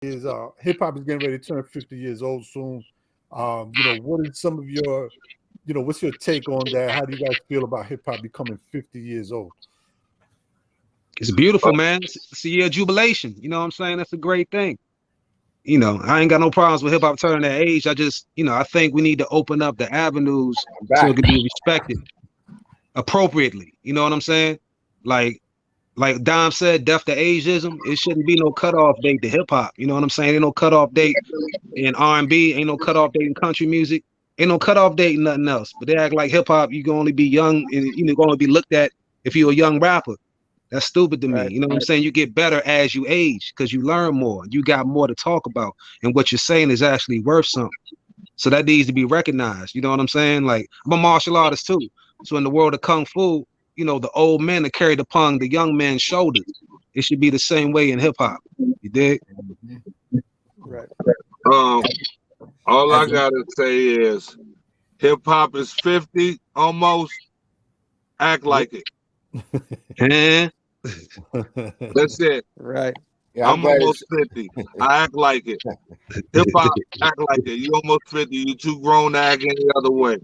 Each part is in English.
is hip hop is getting ready to turn 50 years old soon. What is some of your, what's your take on that? How do you guys feel about hip hop becoming 50 years old? It's beautiful, man. It's a year of jubilation. You know what I'm saying? That's a great thing. I ain't got no problems with hip hop turning that age. I just, I think we need to open up the avenues I'm so back. it can be respected appropriately. You know what I'm saying? Like like Dom said, death to ageism. It shouldn't be no cutoff date to hip hop. You know what I'm saying? Ain't no cutoff date in R&B. Ain't no cutoff date in country music. Ain't no cutoff date in nothing else. But they act like hip hop, you can only be young and you can only be looked at if you're a young rapper. That's stupid to me. Right. You know what I'm saying? You get better as you age because you learn more. You got more to talk about. And what you're saying is actually worth something. So that needs to be recognized. You know what I'm saying? Like, I'm a martial artist too. So in the world of Kung Fu, the old men are carried upon the young men's shoulders. It should be the same way in hip hop. You dig? Right. Um, all I gotta say is hip hop is 50 almost. Act like it. And That's it. Right. Yeah, I'm I'm glad almost 50. I act like it. Hip hop act like it. You almost 50. You too grown to act any other way.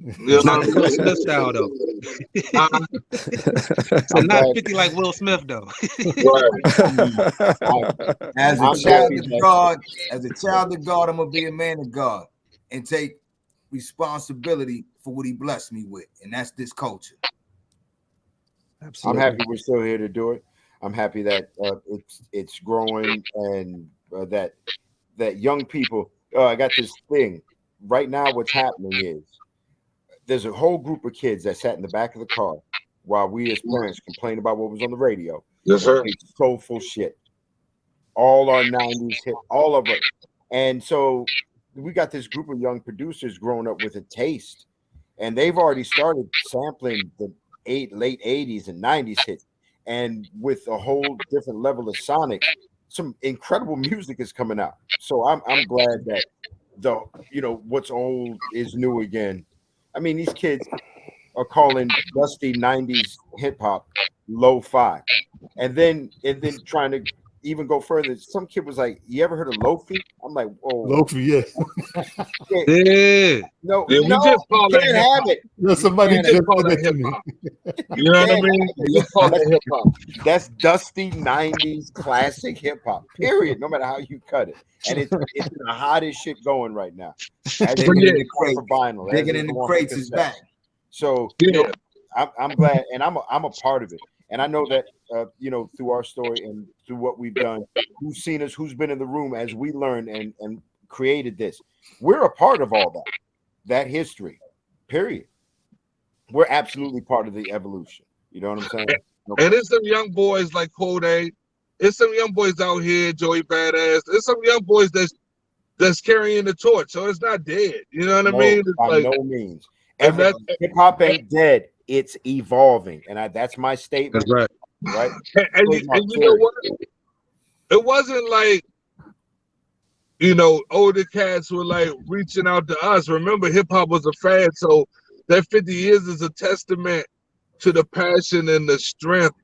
You it's know not what the I'm Will saying? Smith style though. So I'm not glad 50 like Will Smith though. Right. As a I'm child happy of that God, I'm gonna be a man of God and take responsibility for what He blessed me with, and that's this culture. I'm Absolutely. happy we're still here to do it. I'm happy that it's growing and that young people. I got this thing right now. What's happening is there's a whole group of kids that sat in the back of the car while we as parents complained about what was on the radio. Yes, sir. It's soulful shit. All our 90s hit, all of it. And so we got this group of young producers growing up with a taste, and they've already started sampling the late 80s and 90s hits. And with a whole different level of sonic, some incredible music is coming out. So I'm glad that what's old is new again. I mean, these kids are calling dusty 90s hip hop lo-fi. And then trying to even go further. Some kid was like, "You ever heard of lofi?" I'm like, "Whoa, Lofi, yeah. yeah, Yeah. no, Yeah, we no, just you call that can't hip have hop. it. No, You somebody We can't, just just call did that it to hip me. hop. you You know what I can't mean? have We it. just call that hip hop. That's dusty 90s classic hip hop. Period. No matter how you cut it, and it's the hottest shit going right now. As But is Digging yeah, in the the one crates, for vinyl, as digging is in the the one for crates is cassette. back. So yeah. I'm glad, and I'm a part of it. And I know that through our story and through what we've done, who's seen us, who's been in the room as we learned and created this, we're a part of all that history. Period. We're absolutely part of the evolution. You know what I'm saying? No And question. there's some young boys like Kodak. There's some young boys out here, Joey Badass. There's some young boys that's carrying the torch. So it's not dead. You know what I No, mean? It's by like, no means. and that, Hip hop ain't dead. It's evolving, and that's my That's statement. right. Right? and you, Here's my and you know theory. what? It wasn't like, older cats were like reaching out to us. Remember, hip hop was a fad. So that 50 years is a testament to the passion and the strength,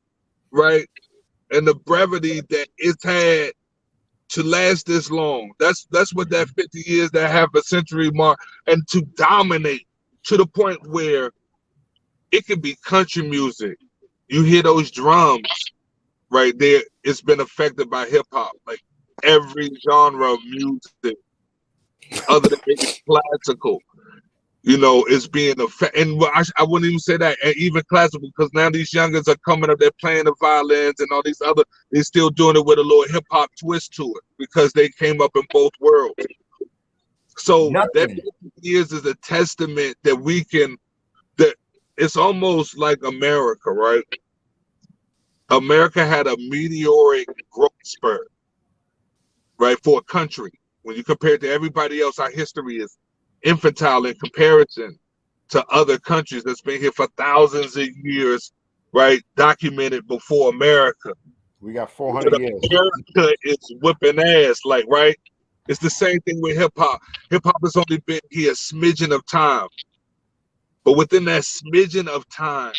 right? And the brevity that it's had to last this long. That's what that 50 years, that half a century mark, and to dominate to the point where it could be country music. You hear those drums right there. It's been affected by hip hop. Like every genre of music, other than maybe classical, is being affected. And I wouldn't even say that, and even classical, because now these youngers are coming up, they're playing the violins and all these other, they're still doing it with a little hip hop twist to it because they came up in both worlds. So that Nothing. 50 years is a testament that we can, that it's almost like America, right? America had a meteoric growth spurt, right, for a country. When you compare it to everybody else, our history is infantile in comparison to other countries that's been here for thousands of years, right? Documented before America. We got But 400 years. America is whipping ass, like, right? It's the same thing with hip hop. Hip hop has only been here a smidgen of time. But within that smidgen of time,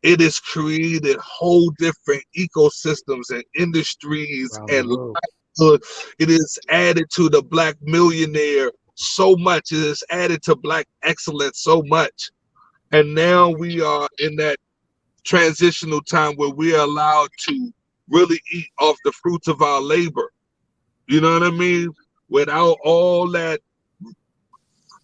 it has created whole different ecosystems and industries Around the and world. hood. It is added to the black millionaire so much. It is added to black excellence so much. And now we are in that transitional time where we are allowed to really eat off the fruits of our labor. You know what I mean? Without all that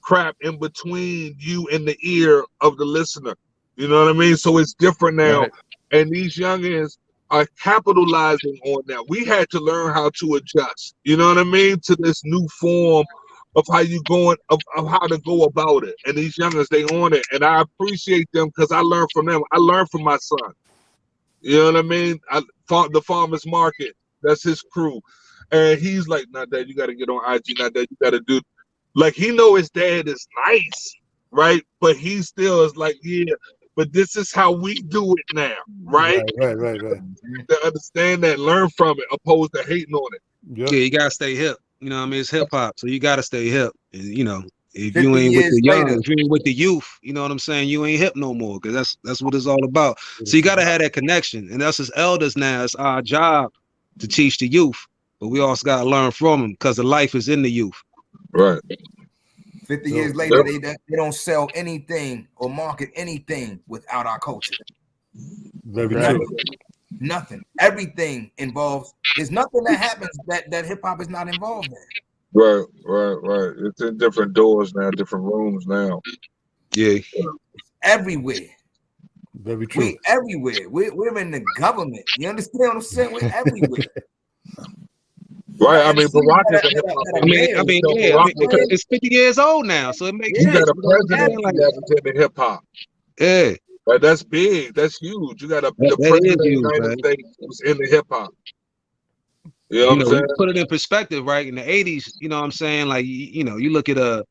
crap in between you and the ear of the listener. You know what I mean? So it's different now. Right. And these youngins are capitalizing on that. We had to learn how to adjust, you know what I mean, to this new form of how you going of how to go about it. And these youngins, they on it. And I appreciate them because I learned from them. I learned from my son. You know what I mean? The farmer's market, that's his crew. And he's like, nah, Dad, you got to get on IG. Nah, Dad, you got to do. Like, he know his dad is nice, right? But he still is like, yeah, but this is how we do it now, right? Right. To understand that, learn from it, opposed to hating on it. Yep. Yeah, you gotta stay hip. You know what I mean? It's hip hop, so you gotta stay hip. And you know, if 50 you ain't with years the young, later. if you ain't with the youth, you know what I'm saying? You ain't hip no more, because that's what it's all about. So you gotta have that connection. And us as elders now, it's our job to teach the youth, but we also gotta learn from them because the life is in the youth. Right. 50 years later, they don't sell anything or market anything without our culture. Very Nothing. true. Nothing. Everything involves. There's nothing that happens that hip hop is not involved in. Right. It's in different doors now, different rooms now. Yeah. Everywhere. Very true. We everywhere. We're in the government. You understand what I'm saying? We're everywhere. Right. I mean, Barack is a hip hop. Because it's 50 years old now, so it makes You sense. got a president representing hip hop. Yeah. Like, that's big. That's huge. You got the That president is of huge, the United man. States who's in the hip hop. You know what You I'm know, saying? you put it in perspective, right? In the 80s, you know what I'm saying? Like, you know, you look at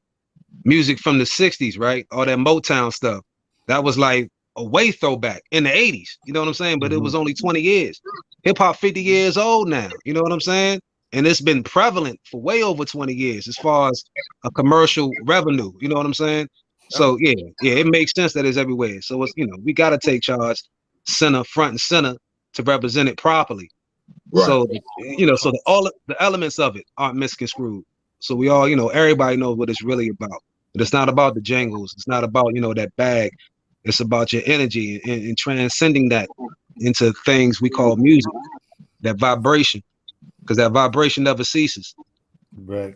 music from the 60s, right? All that Motown stuff. That was like a way throwback in the 80s. You know what I'm saying? But it was only 20 years. Hip hop 50 years old now. You know what I'm saying? And it's been prevalent for way over 20 years as far as a commercial revenue. You know what I'm saying? So yeah, it makes sense that it's everywhere. So it's, you know, we gotta take charge front and center to represent it properly. Right. So you know, so all the elements of it aren't misconstrued. So we all, you know, everybody knows what it's really about. But it's not about the jingles. It's not about, you know, that bag. It's about your energy and transcending that into things we call music, that vibration, because that vibration never ceases. Right.